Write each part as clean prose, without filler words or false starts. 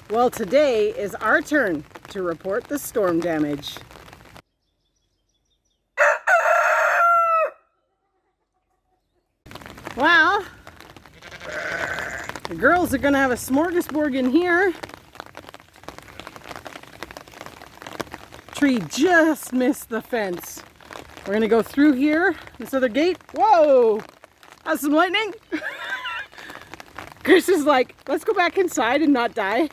Well, today is our turn to report the storm damage. Well, the girls are gonna have a smorgasbord in here. Tree just missed the fence. We're gonna go through here, this other gate. Whoa, that's some lightning. Chris is like, let's go back inside and not die.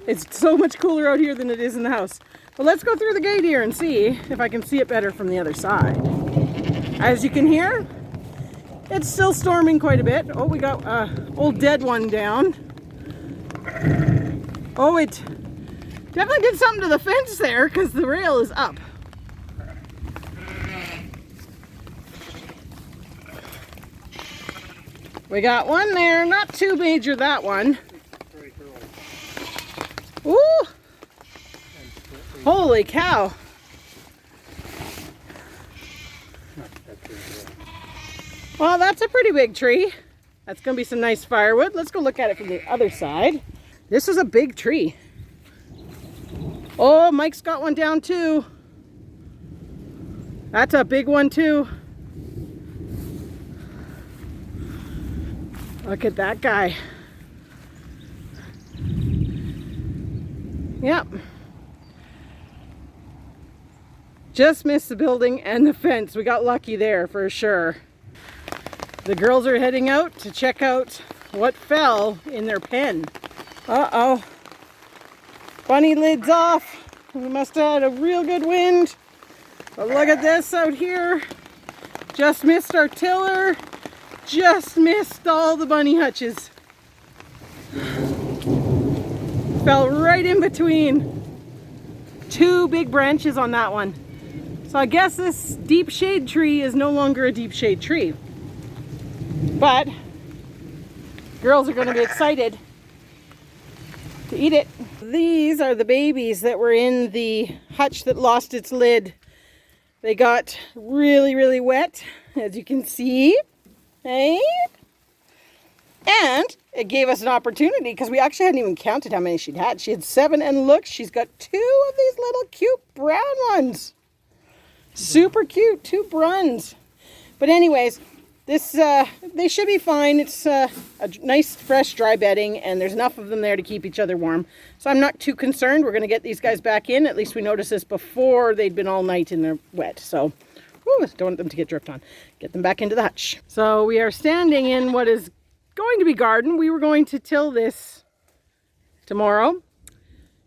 It's so much cooler out here than it is in the house. But let's go through the gate here and see if I can see it better from the other side. As you can hear, it's still storming quite a bit. Oh, we got an old dead one down. Oh, it definitely did something to the fence there because the rail is up. We got one there, not too major, that one. Ooh! Holy cow! Well, that's a pretty big tree. That's gonna be some nice firewood. Let's go look at it from the other side. This is a big tree. Oh, Mike's got one down too. That's a big one too. Look at that guy. Yep. Just missed the building and the fence. We got lucky there for sure. The girls are heading out to check out what fell in their pen. Uh-oh. Bunny lid's off. We must have had a real good wind. But look at this out here. Just missed our tiller. Just missed all the bunny hutches. Fell right in between two big branches on that one. So I guess this deep shade tree is no longer a deep shade tree. But girls are going to be excited to eat it. These are the babies that were in the hutch that lost its lid. They got really, really wet, as you can see. Hey? And it gave us an opportunity because we actually hadn't even counted how many she'd had. She had 7, and look, she's got 2 of these little cute brown ones. Super cute, 2 bruns. But anyways, this they should be fine. It's a nice, fresh, dry bedding, and there's enough of them there to keep each other warm. So I'm not too concerned. We're going to get these guys back in. At least we noticed this before they'd been all night in the wet. So, whew, don't want them to get dripped on. Get them back into the hutch. So we are standing in what is going to be garden. We were going to till this tomorrow.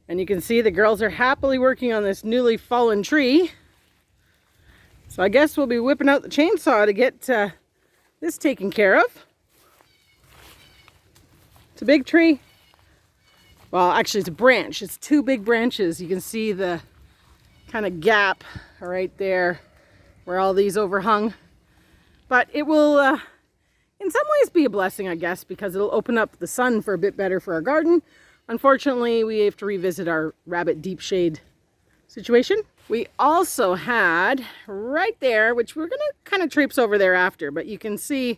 And you can see the girls are happily working on this newly fallen tree. So I guess we'll be whipping out the chainsaw to get this taken care of. It's a big tree. Well, actually it's a branch. It's 2 big branches. You can see the kind of gap right there where all these overhung. But it will in some ways be a blessing, I guess, because it'll open up the sun for a bit better for our garden. Unfortunately, we have to revisit our rabbit deep shade situation. We also had right there, which we're gonna kind of traipse over there after, but you can see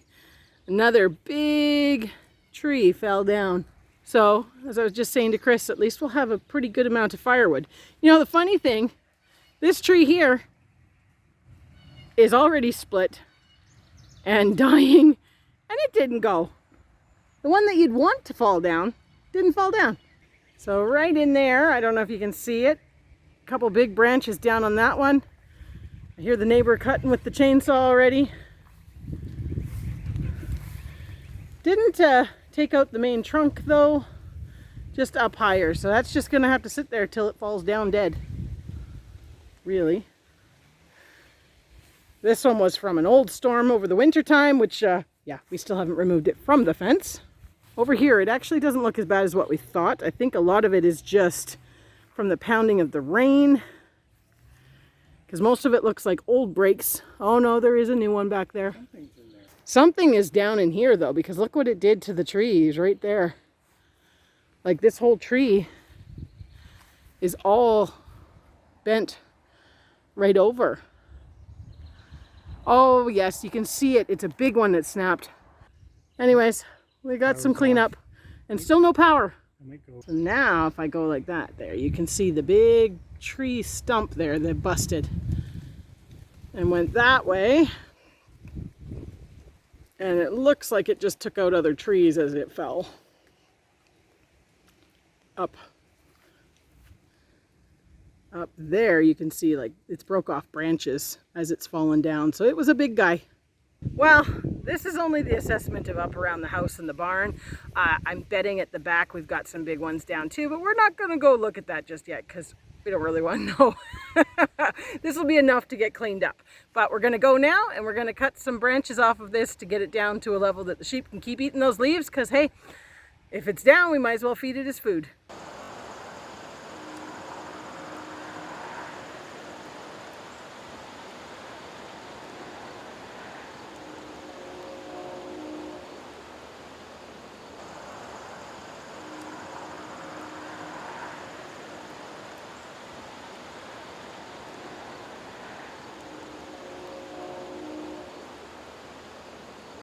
another big tree fell down. So, as I was just saying to Chris, at least we'll have a pretty good amount of firewood. You know, the funny thing, this tree here is already split and dying, and it didn't go. The one that you'd want to fall down didn't fall down. So right in there, I don't know if you can see it, a couple big branches down on that one. I hear the neighbor cutting with the chainsaw already. Didn't take out the main trunk though, just up higher. So that's just gonna have to sit there till it falls down dead, really. This one was from an old storm over the winter time, which yeah, we still haven't removed it from the fence. Over here, it actually doesn't look as bad as what we thought. I think a lot of it is just from the pounding of the rain, because most of it looks like old breaks. Oh no, there is a new one back there. Something's in there. Something is down in here though, because look what it did to the trees right there. Like this whole tree is all bent right over. Oh yes, you can see it. It's a big one that snapped. Anyways, we got some cleanup and still no power. So now if I go like that there, you can see the big tree stump there that busted and went that way. And it looks like it just took out other trees as it fell up there. You can see like it's broke off branches as it's fallen down. So it was a big guy. Well, this is only the assessment of up around the house and the barn. I'm betting at the back we've got some big ones down too, but we're not going to go look at that just yet because we don't really want to know. This will be enough to get cleaned up. But we're going to go now and we're going to cut some branches off of this to get it down to a level that the sheep can keep eating those leaves because, hey, if it's down, we might as well feed it as food.